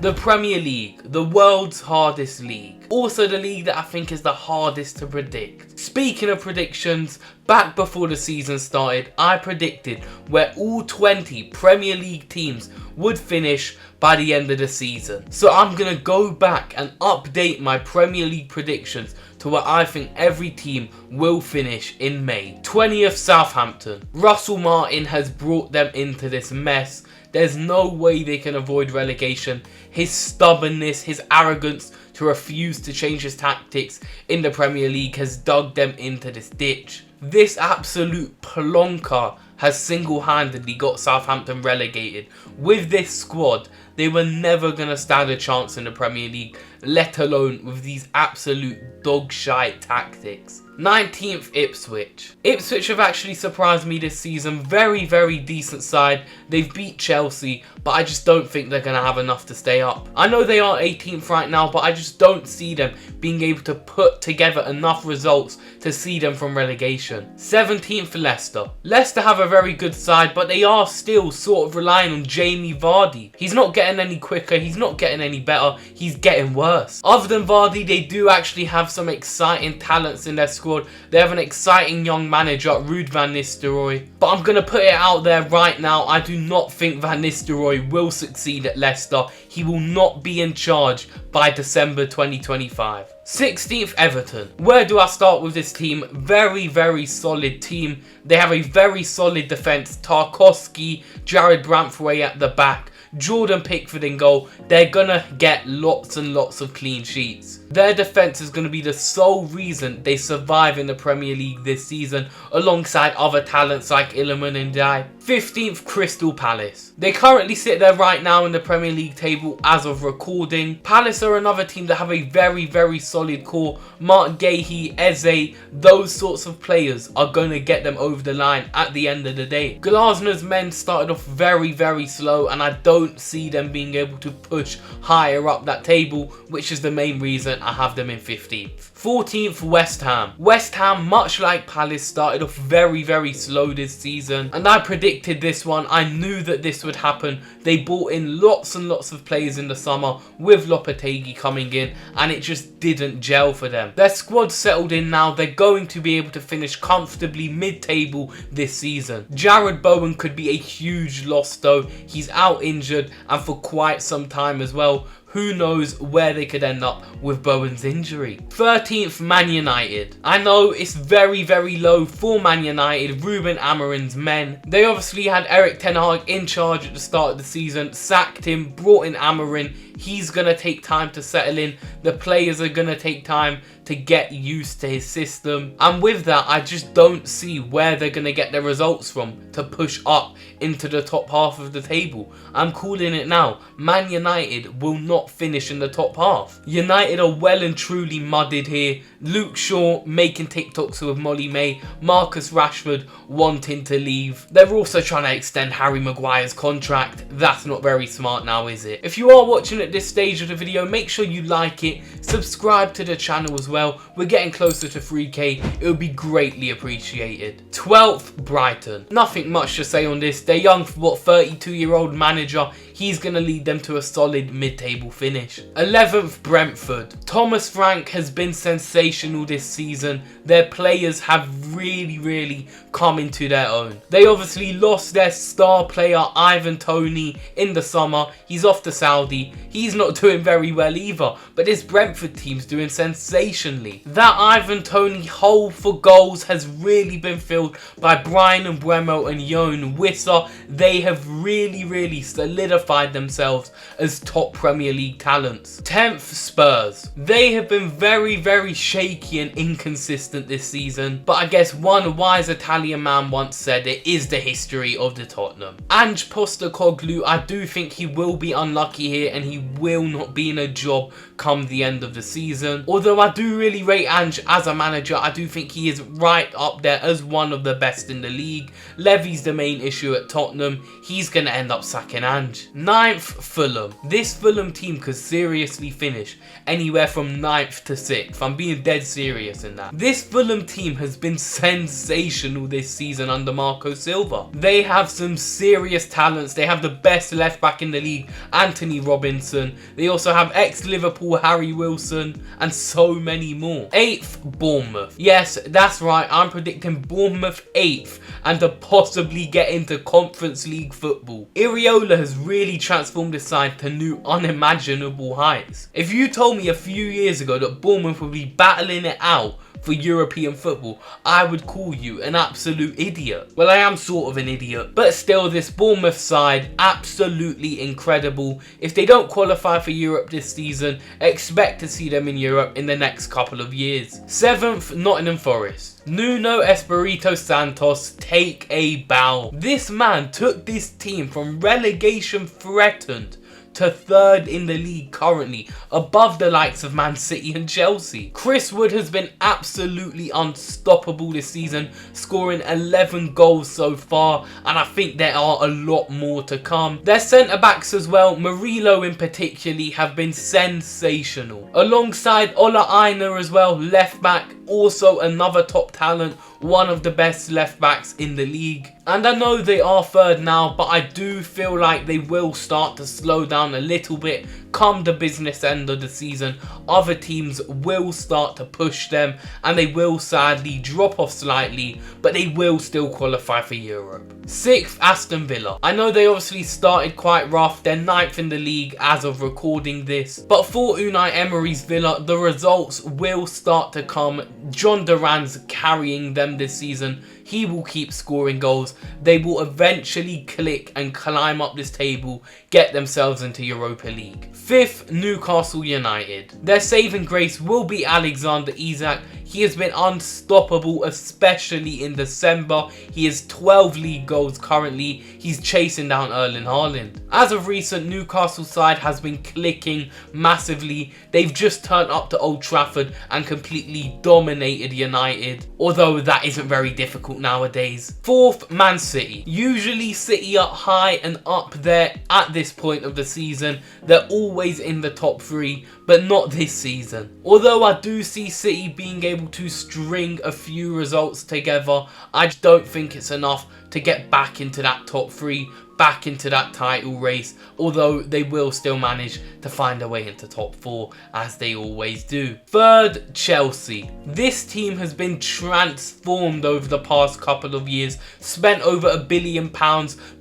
The Premier League, the world's hardest league. Also the league that I think is the hardest to predict. Speaking of predictions, back before the season started, I predicted where all 20 Premier League teams would finish by the end of the season. So I'm going to go back and update my Premier League predictions to where I think every team will finish in May. 20th Southampton. Russell Martin has brought them into this mess. There's no way they can avoid relegation. His stubbornness, his arrogance to refuse to change his tactics in the Premier League has dug them into this ditch. This absolute plonker has single-handedly got Southampton relegated. With this squad, they were never going to stand a chance in the Premier League, let alone with these absolute dog-shite tactics. 19th Ipswich. Ipswich have actually surprised me this season. Very, very decent side. They've beat Chelsea, but I just don't think they're going to have enough to stay up. I know they are 18th right now, but I just don't see them being able to put together enough results to see them from relegation. 17th Leicester. Leicester have a very good side, but they are still sort of relying on Jamie Vardy. He's not getting any quicker, he's not getting any better, he's getting worse. Other than Vardy, they do actually have some exciting talents in their squad. They have an exciting young manager, Ruud van Nistelrooy. But I'm going to put it out there right now, I do not think Van Nistelrooy will succeed at Leicester. He will not be in charge by December 2025. 16th Everton. Where do I start with this team? Very, very solid team. They have a very solid defence. Tarkowski, Jared Brantford at the back, Jordan Pickford in goal. They're gonna get lots and lots of clean sheets. Their defence is going to be the sole reason they survive in the Premier League this season, alongside other talents like Iliman and Ndiaye. 15th Crystal Palace. They currently sit there right now in the Premier League table as of recording. Palace are another team that have a very, very solid core. Mark Gahey, Eze, those sorts of players are going to get them over the line at the end of the day. Glasner's men started off very, very slow, and I don't see them being able to push higher up that table, which is the main reason I have them in 15th. 14th West Ham. West Ham, much like Palace, started off very, very slow this season, and I predicted this one. I knew that this would happen. They brought in lots and lots of players in the summer with Lopetegui coming in, and it just didn't gel for them. Their squad settled in now. They're going to be able to finish comfortably mid-table this season. Jared Bowen could be a huge loss though. He's out injured and for quite some time as well. Who knows where they could end up with Bowen's injury. 13th, Man United. I know it's very, very low for Man United, Ruben Amorim's men. They obviously had Erik ten Hag in charge at the start of the season, sacked him, brought in Amorim. He's going to take time to settle in. The players are going to take time to get used to his system. And with that, I just don't see where they're going to get their results from to push up into the top half of the table. I'm calling it now. Man United will not finish in the top half. United are well and truly mudded here. Luke Shaw making TikToks with Molly May. Marcus Rashford wanting to leave. They're also trying to extend Harry Maguire's contract. That's not very smart now, is it? If you are watching at this stage of the video, make sure you like it. Subscribe to the channel as well. We're getting closer to 3k. It would be greatly appreciated. 12th, Brighton. Nothing much to say on this. Their young, 32-year-old manager, he's going to lead them to a solid mid-table finish. 11th, Brentford. Thomas Frank has been sensational this season. Their players have really, really come into their own. They obviously lost their star player, Ivan Toney, in the summer. He's off to Saudi. He's not doing very well either, but this Brentford team's doing sensationally. That Ivan Toney hole for goals has really been filled by Brian and Bremo and Jon Wissa. They have really, really solidified themselves as top Premier League talents. 10th, Spurs. They have been very, very shaky and inconsistent this season, but I guess one wise Italian man once said it is the history of the Tottenham. Ange Postecoglou, I do think he will be unlucky here and he will not be in a job come the end of the season. Although I do really rate Ange as a manager, I do think he is right up there as one of the best in the league. Levy's the main issue at Tottenham. He's going to end up sacking Ange. 9th, Fulham. This Fulham team could seriously finish anywhere from 9th to 6th. I'm being dead serious in that. This Fulham team has been sensational this season under Marco Silva. They have some serious talents. They have the best left back in the league, Anthony Robinson. They also have ex-Liverpool Harry Wilson and so many more. 8th, Bournemouth. Yes, that's right. I'm predicting Bournemouth 8th and to possibly get into Conference League football. Iriola has really transformed his side to new unimaginable heights. If you told me a few years ago that Bournemouth would be battling it out for European football, I would call you an absolute idiot. Well, I am sort of an idiot, but still, this Bournemouth side, absolutely incredible. If they don't qualify for Europe this season, expect to see them in Europe in the next couple of years. 7th, Nottingham Forest. Nuno Espirito Santos, take a bow. This man took this team from relegation threatened to 3rd in the league currently, above the likes of Man City and Chelsea. Chris Wood has been absolutely unstoppable this season, scoring 11 goals so far, and I think there are a lot more to come. Their centre-backs as well, Murillo in particular, have been sensational. Alongside Ola Aina as well, left-back, also another top talent, one of the best left-backs in the league. And I know they are 3rd now, but I do feel like they will start to slow down a little bit come the business end of the season. Other teams will start to push them and they will sadly drop off slightly, but they will still qualify for Europe. 6th, Aston Villa. I know they obviously started quite rough. They're 9th in the league as of recording this, but for Unai Emery's Villa, the results will start to come. John Duran's carrying them this season. He will keep scoring goals. They will eventually click and climb up this table, get themselves into Europa League. 5th, Newcastle United. Their saving grace will be Alexander Isak. He has been unstoppable, especially in December. He has 12 league goals currently. He's chasing down Erling Haaland. As of recent, Newcastle side has been clicking massively. They've just turned up to Old Trafford and completely dominated United, although that isn't very difficult nowadays. 4th, Man City. Usually City are high and up there at this point of the season. They're always in the top 3, but not this season. Although I do see City being able to string a few results together, I just don't think it's enough to get back into that top 3, back into that title race, although they will still manage to find a way into top 4 as they always do. 3rd, Chelsea. This team has been transformed over the past couple of years, spent over £1 billion,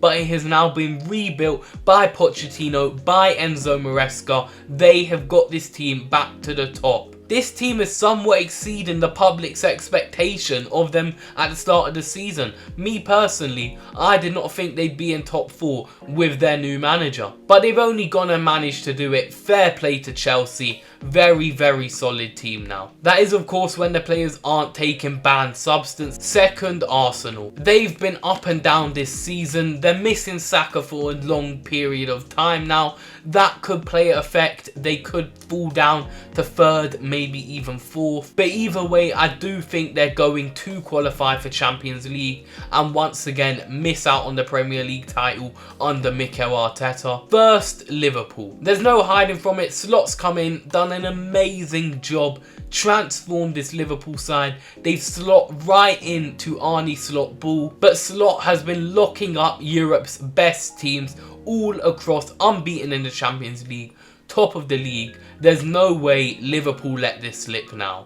but it has now been rebuilt by Pochettino, by Enzo Maresca. They have got this team back to the top. This team is somewhat exceeding the public's expectation of them at the start of the season. Me personally, I did not think they'd be in top 4 with their new manager, but they've only gone and managed to do it. Fair play to Chelsea. Very, very solid team now. That is of course when the players aren't taking banned substance. 2nd, Arsenal. They've been up and down this season. They're missing Saka for a long period of time now. That could play an effect. They could fall down to 3rd, maybe even 4th. But either way, I do think they're going to qualify for Champions League and once again miss out on the Premier League title under Mikel Arteta. 1st, Liverpool. There's no hiding from it. Slot's come in, done an amazing job, transformed this Liverpool side. They've slot right into Arne Slot ball, but Slot has been locking up Europe's best teams all across, unbeaten in the Champions League, top of the league. There's no way Liverpool let this slip now.